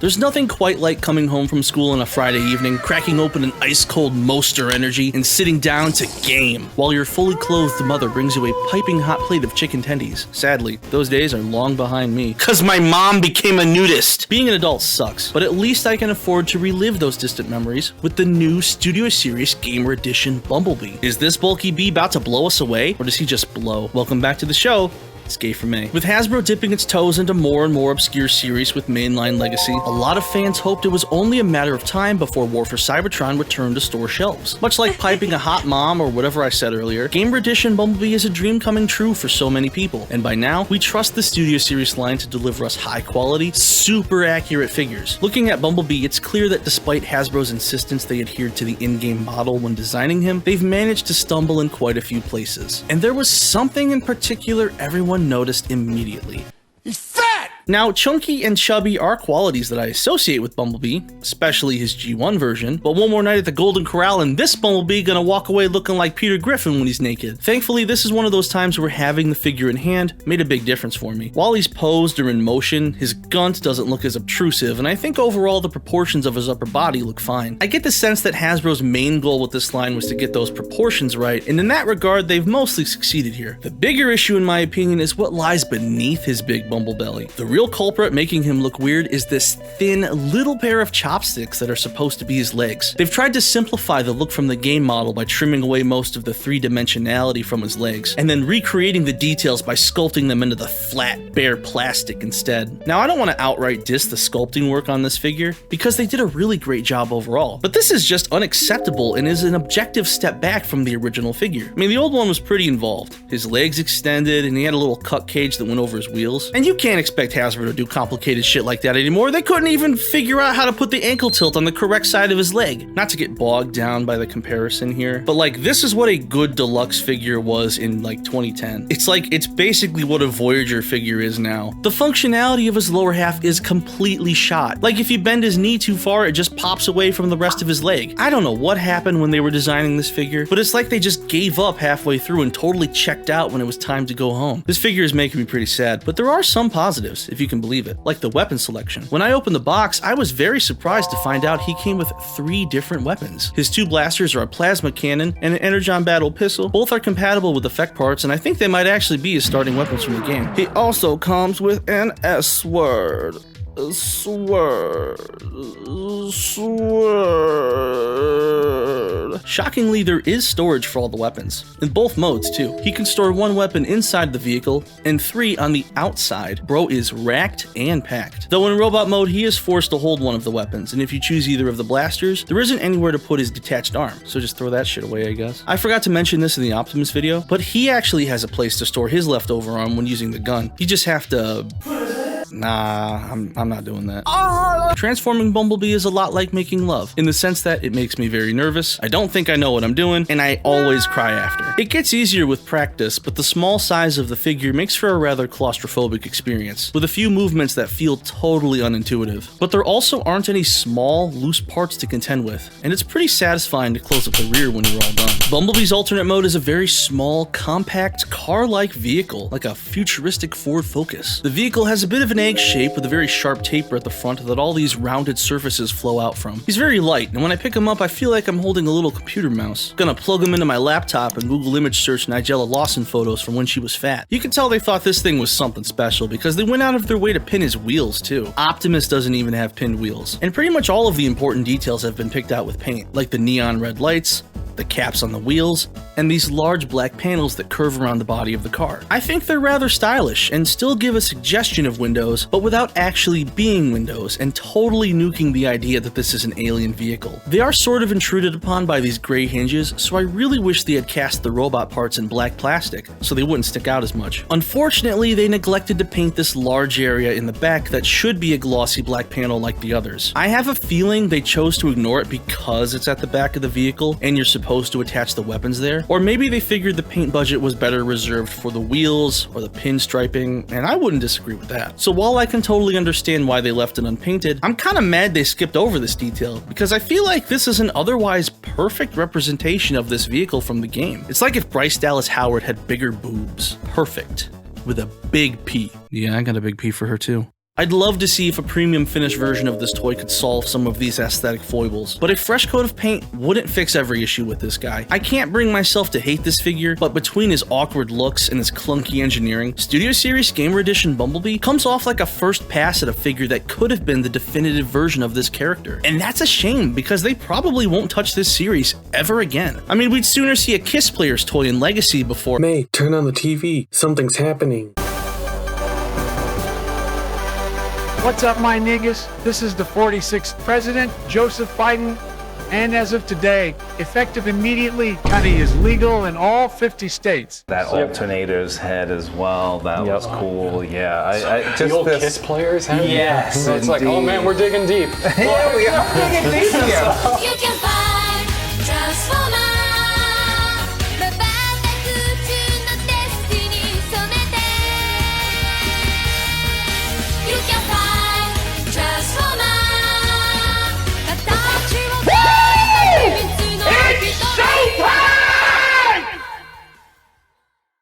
There's nothing quite like coming home from school on a Friday evening, cracking open an ice-cold Monster Energy, and sitting down to game, while your fully clothed mother brings you a piping hot plate of chicken tendies. Sadly, those days are long behind me, cause my mom became a nudist! Being an adult sucks, but at least I can afford to relive those distant memories with the new Studio Series Gamer Edition Bumblebee. Is this bulky bee about to blow us away, or does he just blow? Welcome back to the show. It's gay for me. With Hasbro dipping its toes into more and more obscure series with mainline legacy, a lot of fans hoped it was only a matter of time before War for Cybertron returned to store shelves. Much like piping a hot mom or whatever I said earlier, Gamer Edition Bumblebee is a dream coming true for so many people, and by now, we trust the Studio Series line to deliver us high quality, super accurate figures. Looking at Bumblebee, it's clear that despite Hasbro's insistence they adhered to the in-game model when designing him, they've managed to stumble in quite a few places. And there was something in particular everyone noticed immediately. He's fat! Now, chunky and chubby are qualities that I associate with Bumblebee, especially his G1 version, but one more night at the Golden Corral and this Bumblebee gonna walk away looking like Peter Griffin when he's naked. Thankfully, this is one of those times where having the figure in hand made a big difference for me. While he's posed or in motion, his gunt doesn't look as obtrusive, and I think overall the proportions of his upper body look fine. I get the sense that Hasbro's main goal with this line was to get those proportions right, and in that regard, they've mostly succeeded here. The bigger issue, in my opinion, is what lies beneath his big bumble belly. The real culprit making him look weird is this thin little pair of chopsticks that are supposed to be his legs. They've tried to simplify the look from the game model by trimming away most of the three-dimensionality from his legs, and then recreating the details by sculpting them into the flat, bare plastic instead. Now, I don't want to outright diss the sculpting work on this figure, because they did a really great job overall, but this is just unacceptable and is an objective step back from the original figure. I mean, the old one was pretty involved. His legs extended, and he had a little cut cage that went over his wheels, and you can't expect Hasbro to do complicated shit like that anymore. They couldn't even figure out how to put the ankle tilt on the correct side of his leg. Not to get bogged down by the comparison here, but like, this is what a good deluxe figure was in like 2010. It's basically what a Voyager figure is now. The functionality of his lower half is completely shot. Like, if you bend his knee too far, it just pops away from the rest of his leg. I don't know what happened when they were designing this figure, but it's like they just gave up halfway through and totally checked out when it was time to go home. This figure is making me pretty sad, but there are some positives, if you can believe it, like the weapon selection. When I opened the box, I was very surprised to find out he came with 3 different weapons. His 2 blasters are a plasma cannon and an energon battle pistol. Both are compatible with effect parts, and I think they might actually be his starting weapons from the game. He also comes with an S-word. Shockingly, there is storage for all the weapons, in both modes too. He can store 1 weapon inside the vehicle and 3 on the outside. Bro is racked and packed. Though in robot mode, he is forced to hold one of the weapons, and if you choose either of the blasters, there isn't anywhere to put his detached arm, so just throw that shit away, I guess. I forgot to mention this in the Optimus video, but he actually has a place to store his leftover arm when using the gun. You just have to... Nah, I'm not doing that. Transforming Bumblebee is a lot like making love, in the sense that it makes me very nervous, I don't think I know what I'm doing, and I always cry after. It gets easier with practice, but the small size of the figure makes for a rather claustrophobic experience, with a few movements that feel totally unintuitive. But there also aren't any small, loose parts to contend with, and it's pretty satisfying to close up the rear when you're all done. Bumblebee's alternate mode is a very small, compact, car-like vehicle, like a futuristic Ford Focus. The vehicle has a bit of an egg shape with a very sharp taper at the front that all these rounded surfaces flow out from. He's very light, and when I pick him up, I feel like I'm holding a little computer mouse. Gonna plug him into my laptop and Google image search Nigella Lawson photos from when she was fat. You can tell they thought this thing was something special because they went out of their way to pin his wheels too. Optimus doesn't even have pinned wheels. And pretty much all of the important details have been picked out with paint, like the neon red lights, the caps on the wheels, and these large black panels that curve around the body of the car. I think they're rather stylish and still give a suggestion of windows, but without actually being windows and totally nuking the idea that this is an alien vehicle. They are sort of intruded upon by these gray hinges, so I really wish they had cast the robot parts in black plastic so they wouldn't stick out as much. Unfortunately, they neglected to paint this large area in the back that should be a glossy black panel like the others. I have a feeling they chose to ignore it because it's at the back of the vehicle and you're supposed to attach the weapons there, or maybe they figured the paint budget was better reserved for the wheels or the pinstriping, and I wouldn't disagree with that. So while I can totally understand why they left it unpainted, I'm kinda mad they skipped over this detail, because I feel like this is an otherwise perfect representation of this vehicle from the game. It's like if Bryce Dallas Howard had bigger boobs. Perfect. With a big P. Yeah, I got a big P for her too. I'd love to see if a premium finish version of this toy could solve some of these aesthetic foibles, but a fresh coat of paint wouldn't fix every issue with this guy. I can't bring myself to hate this figure, but between his awkward looks and his clunky engineering, Studio Series Gamer Edition Bumblebee comes off like a first pass at a figure that could have been the definitive version of this character. And that's a shame, because they probably won't touch this series ever again. I mean, we'd sooner see a Kiss Players toy in Legacy before— May, turn on the TV. Something's happening. What's up, my niggas? This is the 46th President, Joseph Biden, and as of today, effective immediately, Cutty is legal in all 50 states. That alternator's head as well, that was cool, yeah. I just the old Kiss Players head? Yes, so it's like, oh man, we're digging deep. Yeah, we are digging deep here. You can find Transformers.